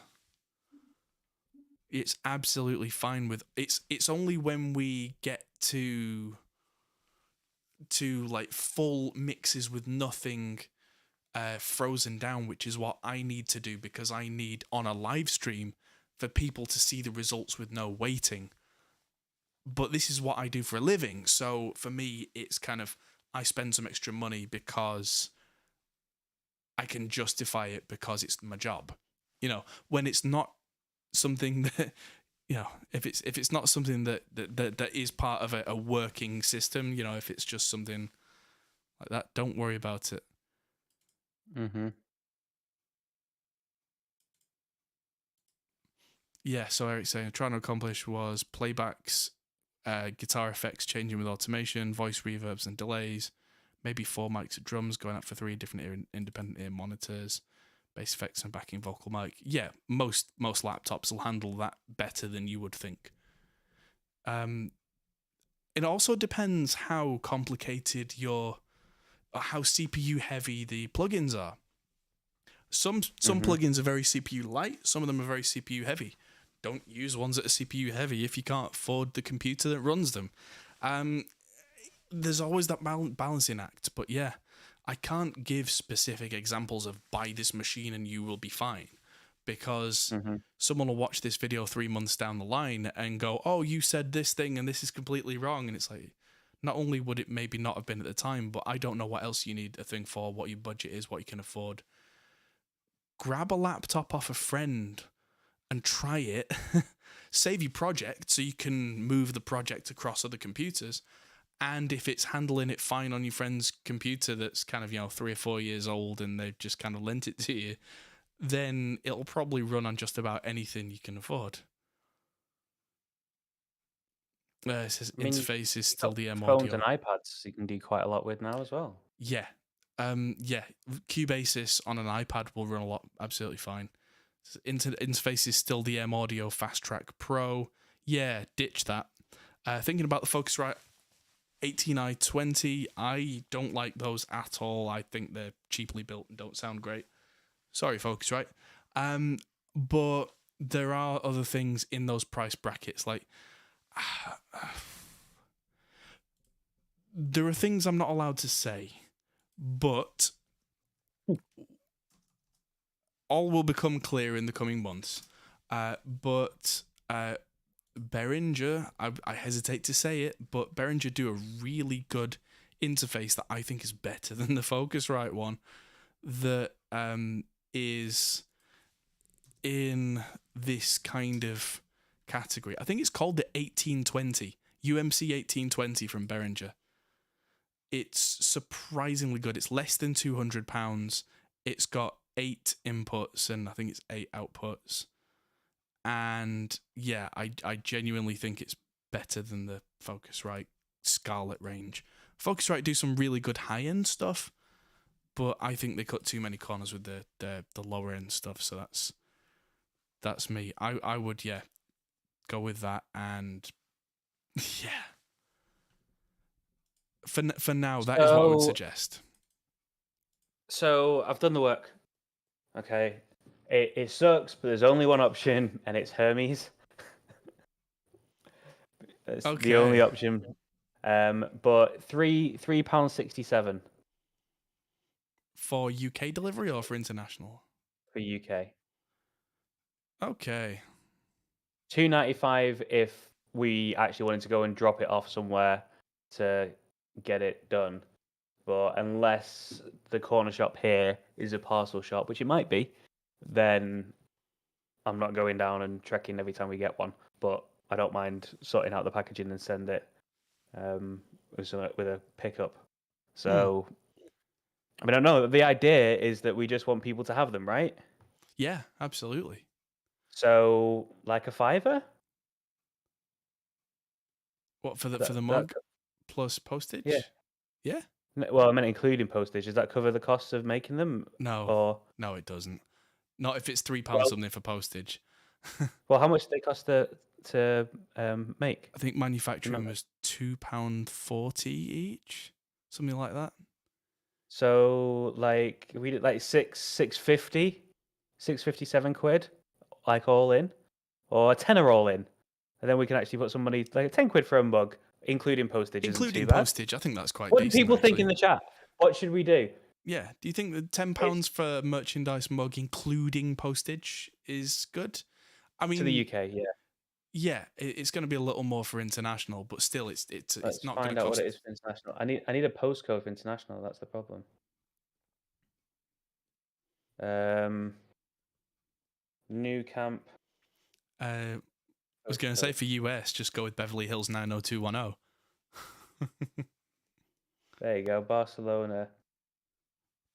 It's absolutely fine with it's only when we get to like full mixes with nothing frozen down, which is what I need to do, because I need on a live stream for people to see the results with no waiting. But this is what I do for a living, so for me it's kind of, I spend some extra money because I can justify it because it's my job. You know, when it's not something that, you know, if it's not something that is part of a working system, you know, if it's just something like that, don't worry about it. Yeah, so Eric's saying, trying to accomplish was playbacks, guitar effects changing with automation, voice reverbs and delays, maybe 4 mics of drums going out for 3 different independent ear monitors, bass effects and backing vocal mic. Yeah, most laptops will handle that better than you would think. It also depends how complicated or how CPU heavy the plugins are. Some plugins are very CPU light, some of them are very CPU heavy. Don't use ones that are CPU heavy if you can't afford the computer that runs them. There's always that balancing act, but yeah, I can't give specific examples of buy this machine and you will be fine, because someone will watch this video 3 months down the line and go, oh, you said this thing and this is completely wrong. And it's like, not only would it maybe not have been at the time, but I don't know what else you need a thing for, what your budget is, what you can afford. Grab a laptop off a friend and try it. Save your project so you can move the project across other computers. And if it's handling it fine on your friend's computer that's kind of, you know, 3 or 4 years old and they've just kind of lent it to you, then it'll probably run on just about anything you can afford. It says interface is still DM audio. Phones and iPads you can do quite a lot with now as well. Yeah. Cubasis on an iPad will run a lot, absolutely fine. Interface is still DM Audio Fast Track Pro. Yeah, ditch that. Thinking about the Focusrite 18i20, I don't like those at all. I think they're cheaply built and don't sound great. Sorry, Focusrite. But there are other things in those price brackets. Like, there are things I'm not allowed to say, but all will become clear in the coming months. But Behringer, I hesitate to say it, but Behringer do a really good interface that I think is better than the Focusrite one, that is in this kind of category. I think it's called the 1820, UMC 1820 from Behringer. It's surprisingly good. It's less than £200. It's got 8 inputs and I think it's 8 outputs. And yeah, I genuinely think it's better than the Focusrite Scarlett range. Focusrite do some really good high-end stuff, but I think they cut too many corners with the lower end stuff. So that's me. I would go with that, and yeah. For now, that is what I would suggest. So I've done the work. Okay, it sucks, but there's only one option, and it's Hermes. That's the only option. But £3.67 for UK delivery or for international? for UK. Okay. £2.95 if we actually wanted to go and drop it off somewhere to get it done. But unless the corner shop here is a parcel shop, which it might be, then I'm not going down and trekking every time we get one. But I don't mind sorting out the packaging and send it with a pickup. So, I mean, I know the idea is that we just want people to have them, right? Yeah, absolutely. So, like a £5? What for the mug plus postage? Yeah. Yeah. Well, I meant including postage. Does that cover the costs of making them? No, no, it doesn't. Not if it's £3 something for postage. Well, how much do they cost to make? I think manufacturing was £2.40 each, something like that. So, like, we did like 650, 657 quid, like all in, or a tenner all in, and then we can actually put some money, like 10 quid for a mug, including postage. Including postage, I think that's quite what decent. What do people actually think in the chat? What should we do? Yeah, do you think that £10 for a merchandise mug, including postage, is good? I mean, to the UK, yeah. Yeah, it's going to be a little more for international, but still, it's not going to cost. Find out what it is for international. I need a postcode for international. That's the problem. New camp. I was going to say for US, just go with Beverly Hills 90210. There you go, Barcelona.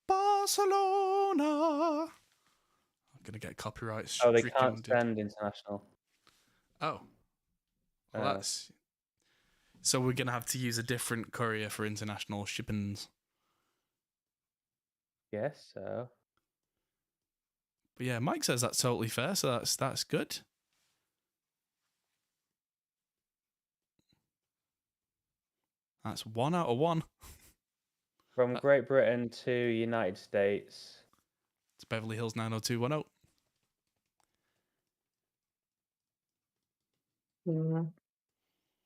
Barcelona. I'm going to get copyright. Oh, they can't send international. Oh. Well, that's... So we're going to have to use a different courier for international shippings. Yes, so. But yeah, Mike says that's totally fair, so that's good. That's 1 out of 1. From Great Britain to United States. It's Beverly Hills 90210.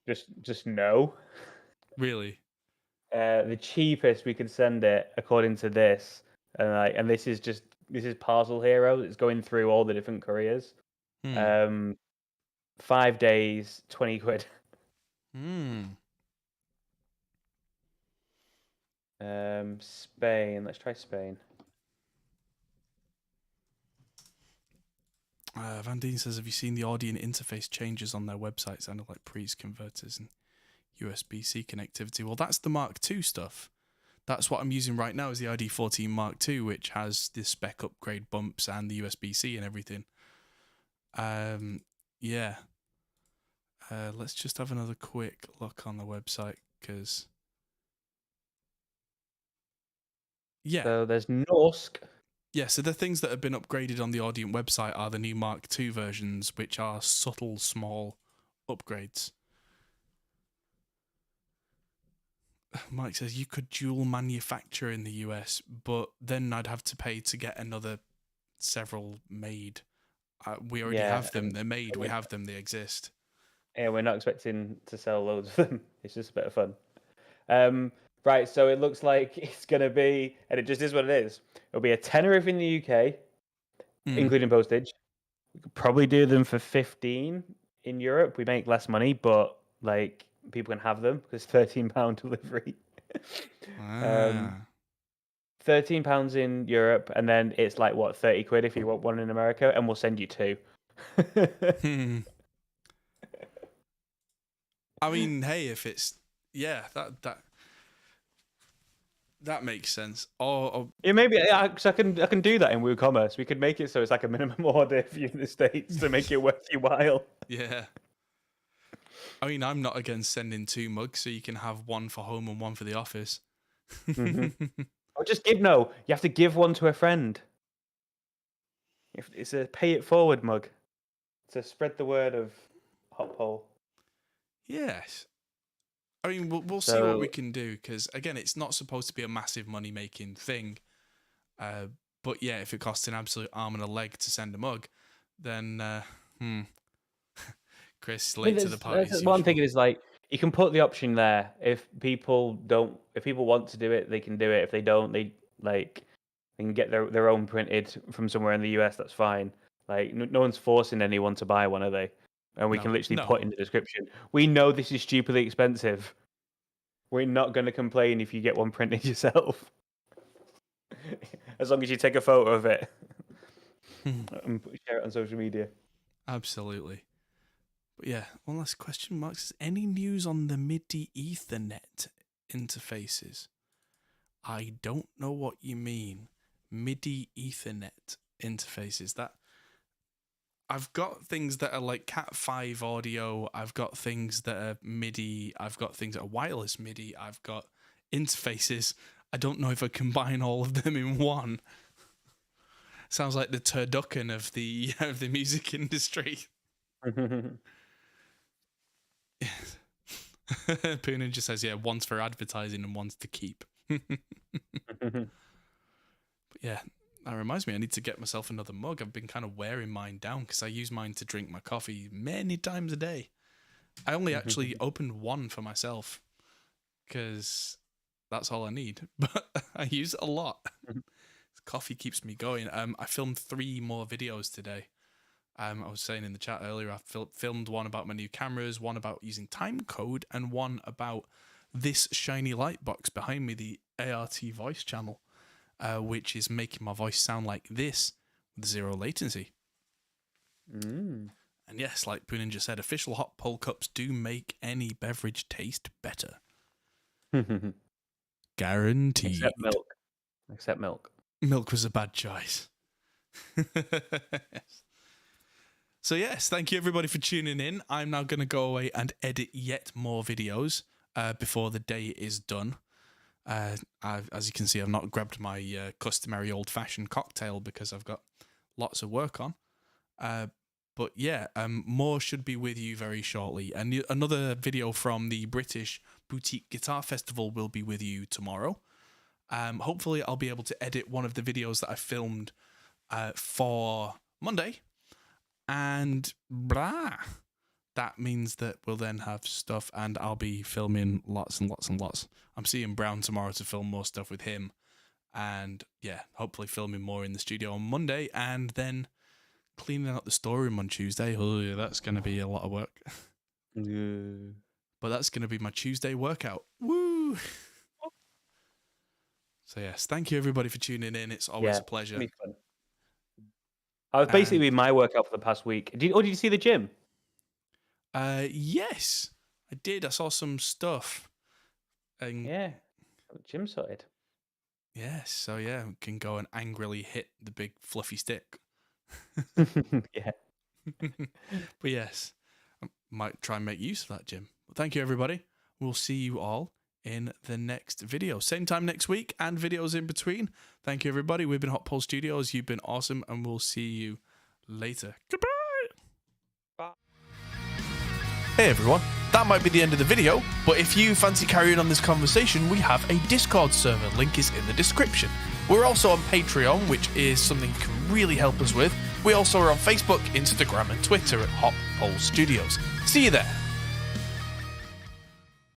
Just no. Really? The cheapest we could send it, according to this, and this is Parcel Hero. It's going through all the different couriers. 5 days, 20 quid. Spain. Let's try Spain. Van Dien says, have you seen the Audient interface changes on their website? Sounded like pre's converters and USB-C connectivity. Well, that's the Mark II stuff. That's what I'm using right now is the ID14 Mark II, which has the spec upgrade bumps and the USB-C and everything. Yeah. Let's just have another quick look on the website, because... Yeah. So there's Norsk. Yeah, so the things that have been upgraded on the Audient website are the new Mark II versions, which are subtle, small upgrades. Mike says you could dual manufacture in the US, but then I'd have to pay to get another several made. We already have them. They're made. We have them. They exist. Yeah, we're not expecting to sell loads of them. It's just a bit of fun. Right, so it looks like it's going to be, and it just is what it is. It'll be a tenner if in the UK, including postage. We could probably do them for 15 in Europe. We make less money, but like people can have them because £13 delivery. £13 in Europe, and then it's like what, 30 quid if you want one in America, and we'll send you 2. I mean, hey, if it's that That makes sense. Or Yeah, maybe cause I can do that in WooCommerce. We could make it so it's like a minimum order for you in the States to make it worth your while. yeah. I mean, I'm not against sending 2 mugs, so you can have one for home and one for the office. Or just you have to give one to a friend. It's a pay it forward mug to spread the word of Hot Pole. Yes. I mean, we'll see what we can do, because, again, it's not supposed to be a massive money-making thing. But, yeah, if it costs an absolute arm and a leg to send a mug, then, Chris, late to the party. One thing is, like, you can put the option there. If people want to do it, they can do it. If they don't, they can get their own printed from somewhere in the US. That's fine. Like, no one's forcing anyone to buy one, are they? And we can literally put in the description, we know this is stupidly expensive. We're not going to complain if you get one printed yourself. As long as you take a photo of it and share it on social media. Absolutely. But yeah, one last question, Mark. Is any news on the MIDI Ethernet interfaces? I don't know what you mean. MIDI Ethernet interfaces. That I've got things that are like Cat5 audio. I've got things that are MIDI. I've got things that are wireless MIDI. I've got interfaces. I don't know if I combine all of them in one. Sounds like the turducken of the music industry. Poonin just says, yeah, one's for advertising and one's to keep. But yeah, that reminds me, I need to get myself another mug. I've been kind of wearing mine down because I use mine to drink my coffee many times a day. I only actually opened one for myself because that's all I need, but I use it a lot. Coffee keeps me going. I filmed 3 more videos today. I was saying in the chat earlier, I filmed one about my new cameras, one about using time code, and one about this shiny light box behind me, the ART voice channel, which is making my voice sound like this with 0 latency. And yes, like Poonin just said, official hot pole cups do make any beverage taste better. Guaranteed. Except milk. Except milk. Milk was a bad choice. So yes, thank you everybody for tuning in. I'm now going to go away and edit yet more videos before the day is done. As you can see, I've not grabbed my customary old-fashioned cocktail because I've got lots of work on. But yeah, more should be with you very shortly. And another video from the British Boutique Guitar Festival will be with you tomorrow. Hopefully I'll be able to edit one of the videos that I filmed for Monday. And that means that we'll then have stuff, and I'll be filming lots and lots and lots. I'm seeing Brown tomorrow to film more stuff with him. And yeah, hopefully filming more in the studio on Monday, and then cleaning out the storeroom on Tuesday. Oh, yeah, that's going to be a lot of work. Yeah. But that's going to be my Tuesday workout. Woo! So yes, thank you everybody for tuning in. It's always a pleasure. I was basically been my workout for the past week. Did you see the gym? Yes, I did. I saw some stuff. And yeah, gym sorted. Yes, so yeah, we can go and angrily hit the big fluffy stick. Yeah. But yes, I might try and make use of that, Jim. Well, thank you, everybody. We'll see you all in the next video. Same time next week and videos in between. Thank you, everybody. We've been Hot Pole Studios. You've been awesome, and we'll see you later. Goodbye. Bye. Hey, everyone. That might be the end of the video, but if you fancy carrying on this conversation, we have a Discord server. Link is in the description. We're also on Patreon, which is something you can really help us with. We also are on Facebook, Instagram, and Twitter at Hot Pole Studios. See you there.